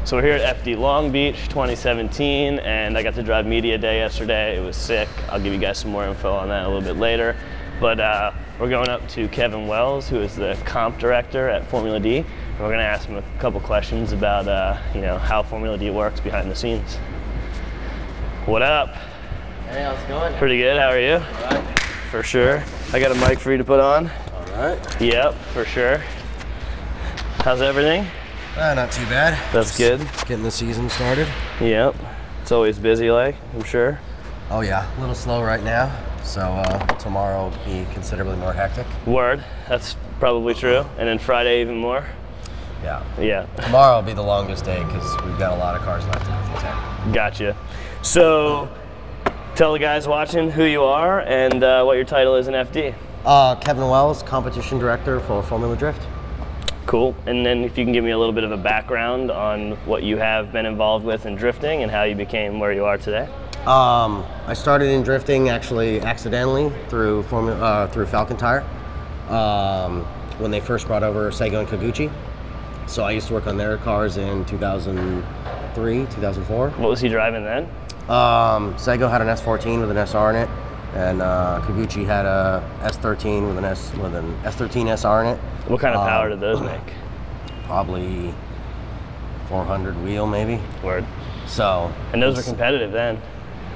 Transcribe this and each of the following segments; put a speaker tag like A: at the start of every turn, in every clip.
A: So we're here at FD Long Beach 2017, and I got to drive Media Day yesterday. It was sick. I'll give you guys some more info on that a little bit later. But we're going up to Kevin Wells, who is the comp director at Formula D, and we're going to ask him a couple questions about how Formula D works behind the scenes. What up?
B: Hey, how's it going?
A: Pretty good. How are you?
B: All right.
A: For sure. I got a mic for you to put on.
B: All right.
A: Yep, for sure. How's everything?
B: Not too bad.
A: That's good.
B: Getting the season started.
A: Yep. It's always busy, like, I'm sure.
B: Oh yeah, a little slow right now. So tomorrow will be considerably more hectic.
A: Word. That's probably true. And then Friday even more.
B: Yeah.
A: Yeah.
B: Tomorrow will be the longest day because we've got a lot of cars left to go through tech.
A: Gotcha. So, tell the guys watching who you are and what your title is in FD.
B: Kevin Wells, competition director for Formula Drift.
A: Cool. And then if you can give me a little bit of a background on what you have been involved with in drifting and how you became where you are today.
B: I started in drifting actually accidentally through Falcon Tire when they first brought over Seigo and Kaguchi. So I used to work on their cars in 2003, 2004.
A: What was he driving then?
B: Seigo had an S14 with an SR in it, and Kaguchi had a S13 with an S13 SR in it.
A: What kind of power did those make?
B: Probably 400 wheel, maybe.
A: Word.
B: So.
A: And those were competitive then.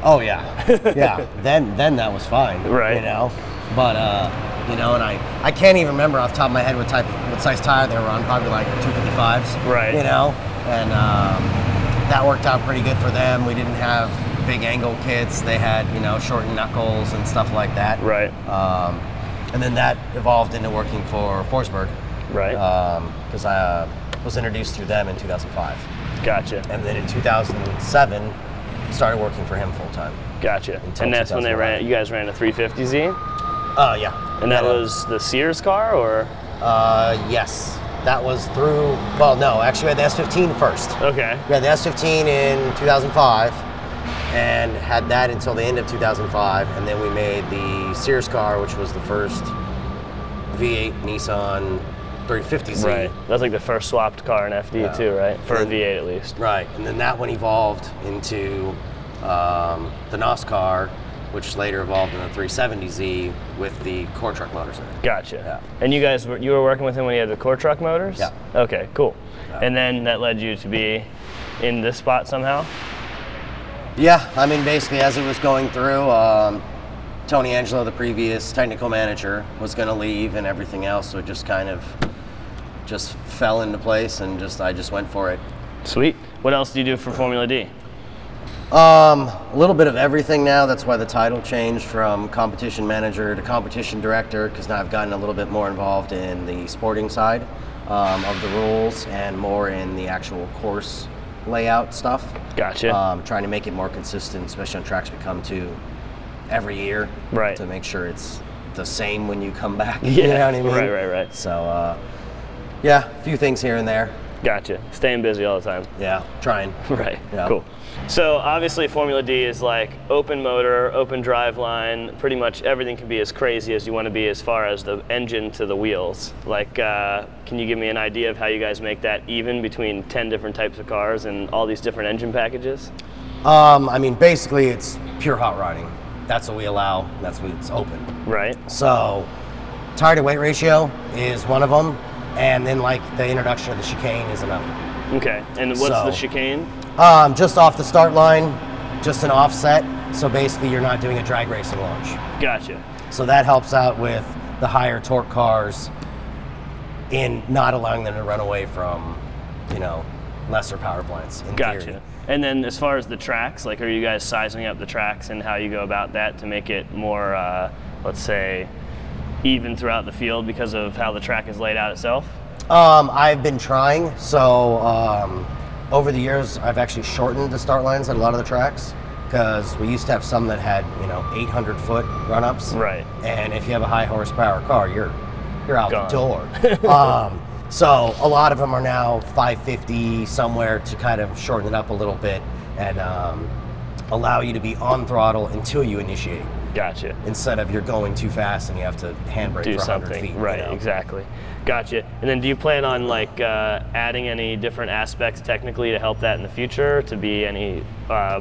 B: Oh yeah, yeah. Then that was fine.
A: Right.
B: You know, but and I can't even remember off the top of my head what size tire they were on. Probably like 255s.
A: Right.
B: You know, and that worked out pretty good for them. We didn't have big angle kits. They had shortened knuckles and stuff like that.
A: Right.
B: And then that evolved into working for Forsberg.
A: Right.
B: Because I was introduced through them in 2005.
A: Gotcha.
B: And then in 2007, started working for him full time.
A: Gotcha. And that's when you guys ran a 350Z?
B: Yeah.
A: And that was the Sears car, or?
B: Yes. That was through, well, no, actually we had the S15 first.
A: Okay.
B: We had the S15 in 2005 and had that until the end of 2005. And then we made the Sears car, which was the first V8 Nissan 350Z.
A: Right. That's like the first swapped car in FD too, right? For a V8 at least.
B: Right. And then that one evolved into the NOS car, which later evolved in the 370Z with the core truck motors in it.
A: Gotcha.
B: Yeah.
A: And you were working with him when he had the core truck motors?
B: Yeah.
A: Okay, cool.
B: Yeah.
A: And then that led you to be in this spot somehow?
B: Yeah, I mean, basically as it was going through, Tony Angelo, the previous technical manager, was going to leave and everything else, so it just kind of just fell into place and I just went for it.
A: Sweet. What else do you do for Formula D?
B: A little bit of everything now. That's why the title changed from competition manager to competition director, because now I've gotten a little bit more involved in the sporting side of the rules and more in the actual course layout stuff.
A: Gotcha.
B: Trying to make it more consistent, especially on tracks we come to every year.
A: Right.
B: To make sure it's the same when you come back.
A: Yeah.
B: You know what I mean?
A: Right.
B: So, yeah, a few things here and there.
A: Gotcha. Staying busy all the time.
B: Yeah, trying.
A: Right.
B: Yeah.
A: Cool. So obviously Formula D is like open motor, open drive line, pretty much everything can be as crazy as you want to be as far as the engine to the wheels. Like, can you give me an idea of how you guys make that even between 10 different types of cars and all these different engine packages?
B: I mean, basically it's pure hot rodding. That's what we allow, that's what it's open.
A: Right.
B: So, tire to weight ratio is one of them, and then like the introduction of the chicane is another.
A: Okay, and what's the chicane?
B: Just off the start line, just an offset. So basically you're not doing a drag racing launch.
A: Gotcha.
B: So that helps out with the higher torque cars in not allowing them to run away from, lesser power plants in theory.
A: And then as far as the tracks, like are you guys sizing up the tracks and how you go about that to make it more, let's say, even throughout the field because of how the track is laid out itself?
B: I've been trying. So over the years, I've actually shortened the start lines at a lot of the tracks because we used to have some that had 800-foot run-ups.
A: Right.
B: And if you have a high horsepower car, you're out
A: Gone.
B: the door. So a lot of them are now 550 somewhere to kind of shorten it up a little bit and allow you to be on throttle until you initiate.
A: Gotcha.
B: Instead of you're going too fast and you have to handbrake
A: Do
B: for 100
A: something.
B: feet.
A: Right, exactly. Gotcha. And then do you plan on like adding any different aspects technically to help that in the future, to be any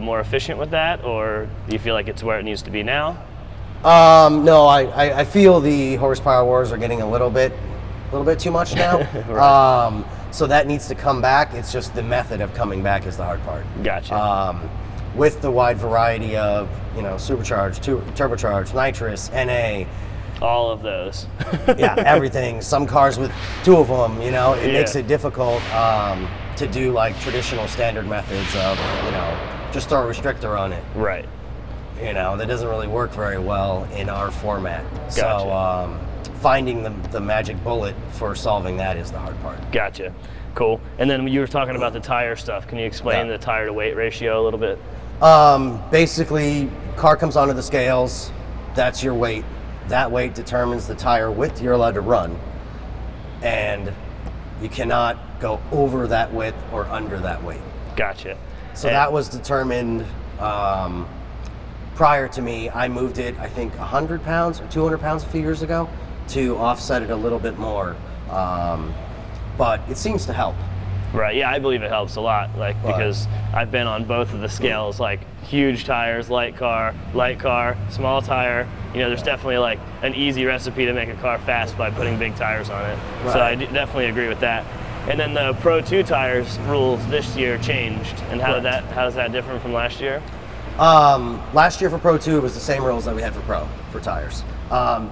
A: more efficient with that, or do you feel like it's where it needs to be now?
B: No, I feel the horsepower wars are getting a little bit too much now.
A: Right.
B: So that needs to come back. It's just the method of coming back is the hard part.
A: Gotcha.
B: With the wide variety of, supercharged, turbocharged, nitrous, NA.
A: All of those.
B: Yeah, everything. Some cars with 2 of them, it makes it difficult to do like traditional standard methods of, just throw a restrictor on it.
A: Right.
B: That doesn't really work very well in our format.
A: Gotcha.
B: So finding the magic bullet for solving that is the hard part.
A: Gotcha. Cool. And then you were talking about the tire stuff. Can you explain the tire to weight ratio a little bit?
B: Basically, car comes onto the scales. That's your weight. That weight determines the tire width you're allowed to run. And you cannot go over that width or under that weight.
A: Gotcha.
B: So that was determined prior to me. I moved it, I think, 100 pounds or 200 pounds a few years ago to offset it a little bit more. But it seems to help.
A: Right, yeah, I believe it helps a lot, because I've been on both of the scales, like huge tires, light car, small tire. There's definitely like an easy recipe to make a car fast by putting big tires on it. Right. So I definitely agree with that. And then the Pro 2 tires rules this year changed, and how does that differ from last year?
B: Last year for Pro 2 it was the same rules that we had for tires.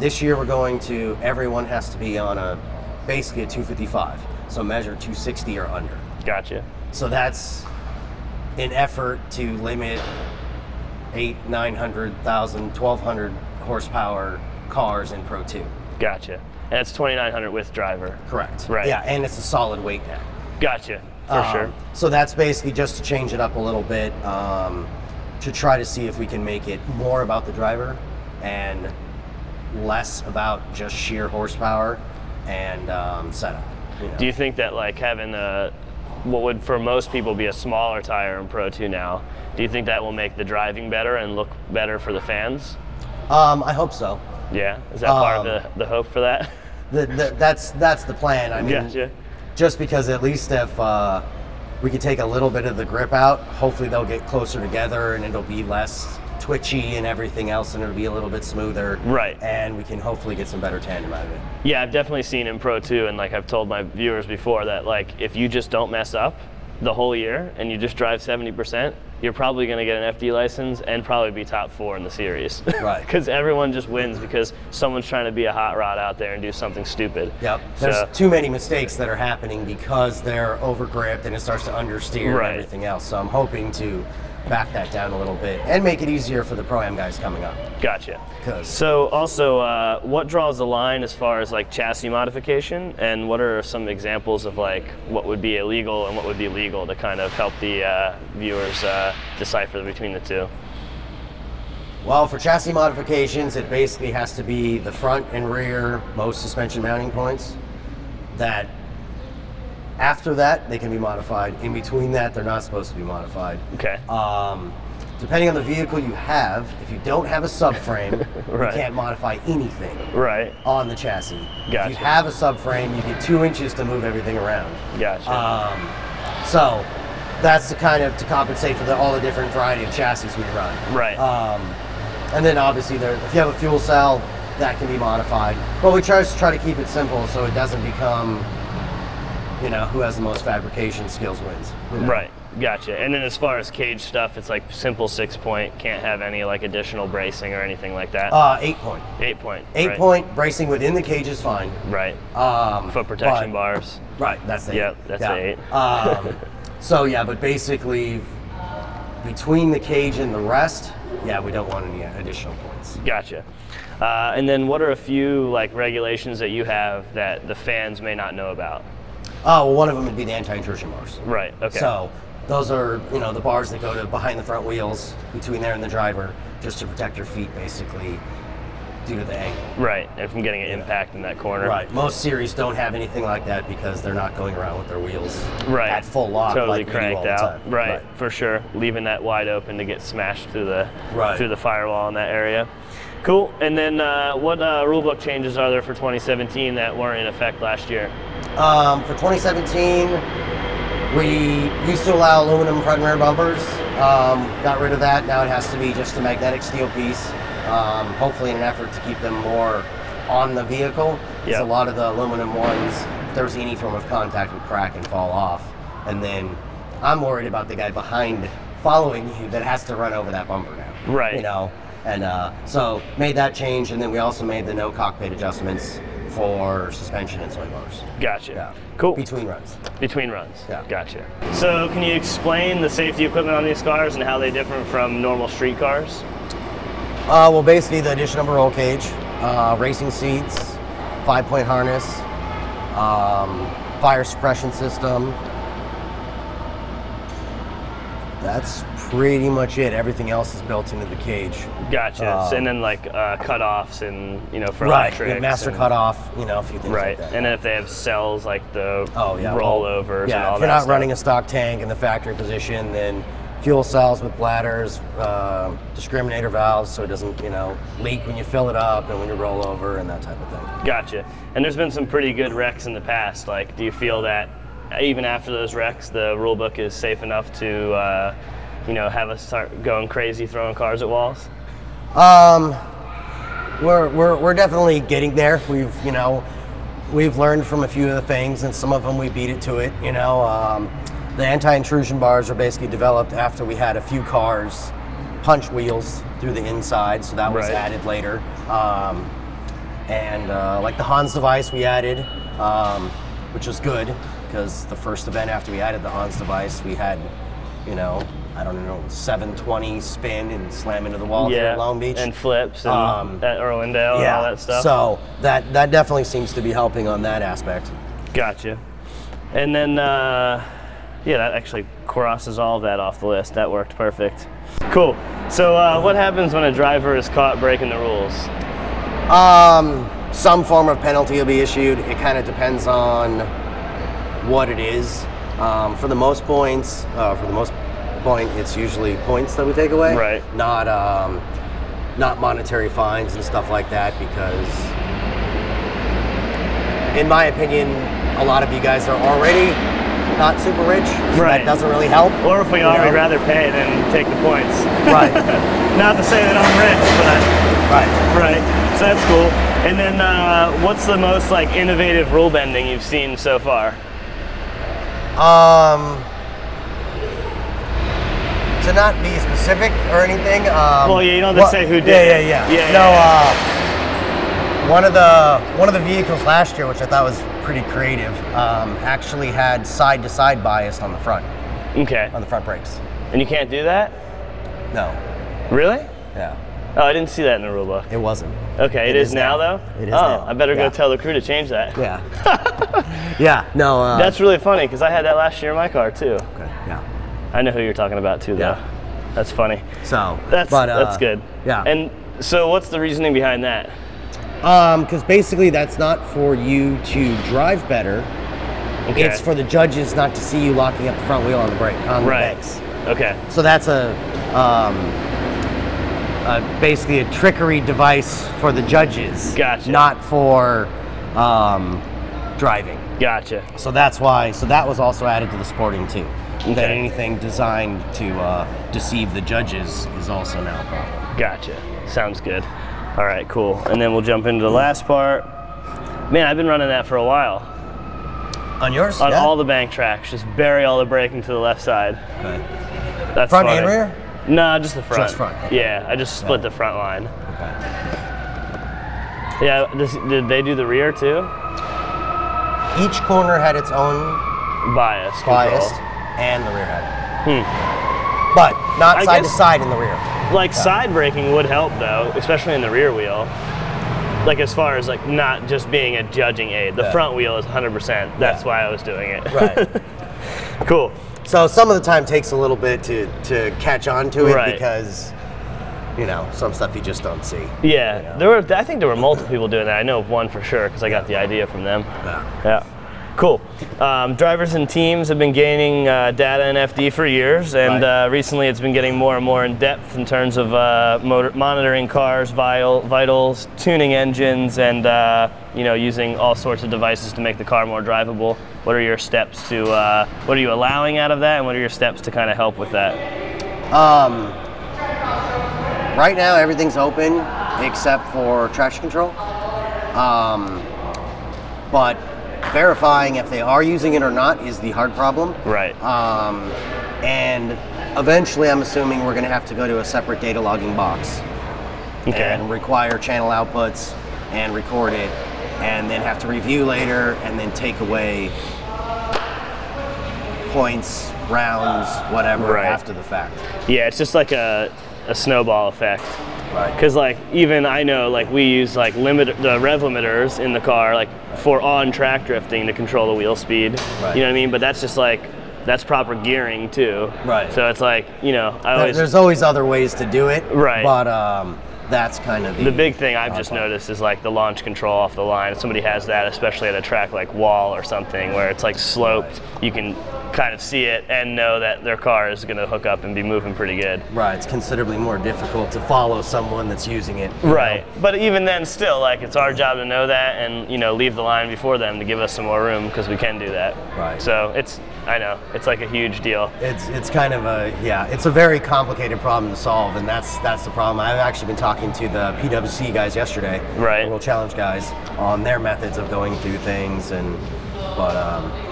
B: This year we're going to, everyone has to be on basically a 255. So measure 260 or under.
A: Gotcha.
B: So that's an effort to limit 800, 900, 1,000, 1,200 horsepower cars in Pro 2.
A: Gotcha. And that's 2,900 with driver.
B: Correct.
A: Right.
B: Yeah, and it's a solid weight now.
A: Gotcha. For sure.
B: So that's basically just to change it up a little bit, to try to see if we can make it more about the driver and less about just sheer horsepower and setup.
A: Do you think that like having what would for most people be a smaller tire in Pro 2 now, do you think that will make the driving better and look better for the fans?
B: I hope so.
A: Yeah, is that part of the hope for that?
B: That's the plan. I mean,
A: gotcha.
B: Just because at least if we could take a little bit of the grip out, hopefully they'll get closer together and it'll be less twitchy and everything else, and it'll be a little bit smoother.
A: Right.
B: And we can hopefully get some better tandem out of it.
A: Yeah, I've definitely seen in Pro 2, and like I've told my viewers before, that like if you just don't mess up the whole year and you just drive 70%, you're probably going to get an FD license and probably be top 4 in the series. Right. Because everyone just wins because someone's trying to be a hot rod out there and do something stupid.
B: Yep. There's too many mistakes that are happening because they're overgripped and it starts to understeer and everything else. So I'm hoping to back that down a little bit and make it easier for the Pro-Am guys coming up.
A: Gotcha. So also, what draws the line as far as like chassis modification, and what are some examples of like what would be illegal and what would be legal to kind of help the viewers decipher between the two?
B: Well, for chassis modifications, it basically has to be the front and rear most suspension mounting points. That after that, they can be modified. In between that, they're not supposed to be modified.
A: Okay.
B: Depending on the vehicle you have, if you don't have a subframe,
A: right.
B: you can't modify anything on the chassis.
A: Gotcha.
B: If you have a subframe, you get 2 inches to move everything around.
A: Gotcha.
B: So that's to compensate for all the different variety of chassis we run.
A: Right.
B: And then obviously, if you have a fuel cell, that can be modified. But we try to keep it simple so it doesn't become, who has the most fabrication skills wins.
A: Right. Gotcha. And then as far as cage stuff, it's like simple 6-point, can't have any like additional bracing or anything like that.
B: 8-point.
A: 8-point.
B: 8-point bracing within the cage is fine.
A: Right. Foot protection bars.
B: Right. That's the 8.
A: Yep. That's the 8.
B: So yeah, but basically between the cage and the rest, we don't want any additional points.
A: Gotcha. And then what are a few like regulations that you have that the fans may not know about?
B: Well, one of them would be the anti-intrusion bars.
A: Right. Okay.
B: So those are, the bars that go to behind the front wheels, between there and the driver, just to protect your feet, basically. due to the angle.
A: Right, and from getting an impact in that corner.
B: Right. Most series don't have anything like that because they're not going around with their wheels
A: at
B: full lock,
A: totally
B: like we do
A: cranked
B: all the
A: out.
B: time.
A: Right, for sure. Leaving that wide open to get smashed through the firewall in that area. Cool. And then what rulebook changes are there for 2017 that weren't in effect last year?
B: For 2017, we used to allow aluminum front and rear bumpers. Got rid of that. Now it has to be just a magnetic steel piece. Hopefully in an effort to keep them more on the vehicle. Because a lot of the aluminum ones, if there's any form of contact, would crack and fall off. And then I'm worried about the guy behind following you that has to run over that bumper now.
A: Right.
B: You know, and so made that change, and then we also made the no cockpit adjustments for suspension and swing bars.
A: Gotcha.
B: Yeah.
A: Cool.
B: Between runs.
A: Between runs.
B: Yeah.
A: Gotcha. So can you explain the safety equipment on these cars and how they differ from normal street cars?
B: Well, basically the addition of a roll cage, racing seats, 5-point harness, fire suppression system. That's pretty much it. Everything else is built into the cage.
A: Gotcha. And then like cutoffs and for
B: right,
A: electrics.
B: Master cutoff, a few things like that.
A: And then if they have cells like the rollovers and all that.
B: Yeah, if you're not running a stock tank in the factory position, then fuel cells with bladders, discriminator valves so it doesn't leak when you fill it up and when you roll over and that type of thing.
A: Gotcha. And there's been some pretty good wrecks in the past. Like, do you feel that even after those wrecks, the rule book is safe enough to have us start going crazy throwing cars at walls?
B: We're definitely getting there. We've learned from a few of the things, and some of them we beat it to it. The anti-intrusion bars are basically developed after we had a few cars punch wheels through the inside, so that was added later. Like the Hans device we added, which was good because the first event after we added the Hans device, we had, 720 spin and slam into the wall here at Long Beach.
A: And flips and at Irwindale and all that stuff.
B: So that definitely seems to be helping on that aspect.
A: Gotcha. And then, that actually crosses all of that off the list. That worked perfect. Cool. So what happens when a driver is caught breaking the rules?
B: Some form of penalty will be issued. It kind of depends on what it is. For the most point, it's usually points that we take away.
A: Right.
B: Not monetary fines and stuff like that, because in my opinion, a lot of you guys are already not super rich, so that doesn't really help.
A: Or if we are, we'd rather pay than take the points.
B: Right.
A: Not to say that I'm rich, but right. So that's cool. And then what's the most innovative rule bending you've seen so far?
B: To not be specific or anything.
A: You don't have to say who did.
B: Yeah. One of the vehicles last year, which I thought was pretty creative, actually had side-to-side bias on the front.
A: Okay.
B: On the front brakes.
A: And you can't do that?
B: No.
A: Really?
B: Yeah.
A: Oh, I didn't see that in the rule book.
B: It wasn't.
A: Okay, it is now though?
B: It is now.
A: I better go tell the crew to change that.
B: Yeah. Yeah, no.
A: That's really funny because I had that last year in my car too.
B: Okay, yeah.
A: I know who you're talking about too though.
B: Yeah.
A: That's funny.
B: So,
A: that's good.
B: Yeah.
A: And so what's the reasoning behind that?
B: Because basically that's not for you to drive better.
A: Okay.
B: It's for the judges not to see you locking up the front wheel on the brake, on the brakes.
A: Okay.
B: So that's basically a trickery device for the judges.
A: Gotcha.
B: Not for driving.
A: Gotcha.
B: So that's why. So that was also added to the sporting too.
A: Okay.
B: That anything designed to deceive the judges is also now a problem.
A: Gotcha. Sounds good. All right, cool. And then we'll jump into the last part. Man, I've been running that for a while.
B: On yours?
A: On all the bank tracks, just bury all the braking to the left side.
B: Okay.
A: That's
B: front
A: funny.
B: and rear?
A: No, just the front.
B: Just front. Okay.
A: Yeah, I just split the front line.
B: Okay.
A: Yeah, did they do the rear too?
B: Each corner had its own
A: bias,
B: and the rear had it. But not side to side in the rear.
A: Side braking would help though, especially in the rear wheel. As far as not just being a judging aid. The front wheel is 100%. That's why I was doing it.
B: Right.
A: Cool.
B: So some of the time takes a little bit to catch on to it because you know, some stuff you just don't see.
A: Yeah,
B: you know?
A: I think there were multiple people doing that. I know of one for sure because I got the idea from them. Yeah. Cool. Drivers and teams have been gaining data in FD for years, and recently it's been getting more and more in depth in terms of monitoring cars, vitals, tuning engines, and you know, using all sorts of devices to make the car more drivable. What are your steps to? What are you allowing out of that, and what are your steps to kind of help with that?
B: Right now, everything's open except for traction control. But verifying if they are using it or not is the hard problem.
A: Right.
B: And eventually, I'm assuming we're going to have to go to a separate data logging box and require channel outputs and record it, and then have to review later and then take away points, rounds, whatever after the fact.
A: Yeah, it's just like a snowball effect.
B: Right.
A: Because like even I know like we use like the rev limiters in the car like for on track drifting to control the wheel speed.
B: Right.
A: You know what I mean? But that's just like that's proper gearing too.
B: Right.
A: So it's like, you know,
B: there's always other ways to do it.
A: Right.
B: But that's kind of
A: the big thing I've just noticed is like the launch control off the line. If somebody has that, especially at a track like Wall or something where it's like sloped, you can kind of see it and know that their car is going to hook up and be moving pretty good.
B: Right, it's considerably more difficult to follow someone that's using it.
A: Right, but even then still, like it's our job to know that and, you know, leave the line before them to give us some more room because we can do that.
B: Right.
A: So I know, it's like a huge deal.
B: It's kind of it's a very complicated problem to solve, and that's the problem. I've actually been talking to the PWC guys yesterday,
A: right,
B: the World Challenge guys, on their methods of going through things, but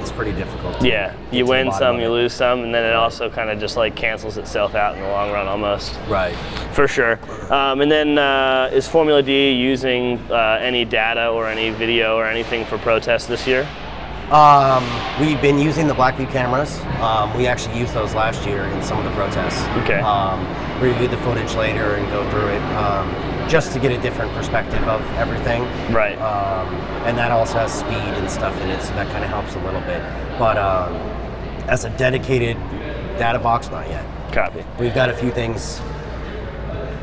B: it's pretty difficult.
A: Yeah, you win some, you lose some, and then it also kind of just like cancels itself out in the long run almost.
B: Right.
A: For sure. And then is Formula D using any data or any video or anything for protests this year?
B: We've been using the Blackview cameras. We actually used those last year in some of the protests.
A: Okay.
B: Reviewed the footage later and go through it just to get a different perspective of everything.
A: Right.
B: And that also has speed and stuff in it, so that kind of helps a little bit. But as a dedicated data box, not yet.
A: Copy.
B: We've got a few things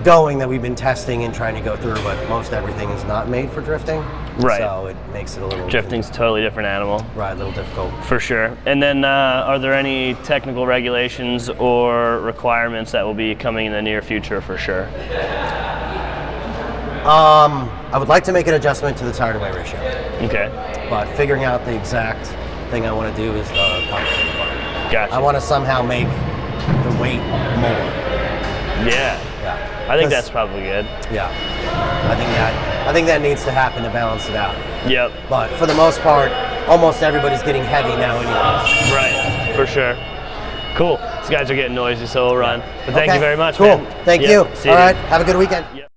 B: going that we've been testing and trying to go through, but most everything is not made for drifting.
A: Right.
B: So it makes it a little...
A: Drifting's a totally different animal.
B: Right, a little difficult.
A: For sure. And then are there any technical regulations or requirements that will be coming in the near future for sure?
B: I would like to make an adjustment to the tire to weight ratio.
A: Okay.
B: But figuring out the exact thing I want to do is the complicated part.
A: Gotcha.
B: I want to somehow make the weight more.
A: Yeah.
B: Yeah.
A: I think that's probably good.
B: Yeah. I think that needs to happen to balance it out.
A: Yep.
B: But for the most part, almost everybody's getting heavy now anyways.
A: Right. For sure. Cool. These guys are getting noisy, so we'll run. But thank you very much,
B: cool.
A: man.
B: Thank you.
A: See
B: All
A: you.
B: right. Have a good weekend. Yep.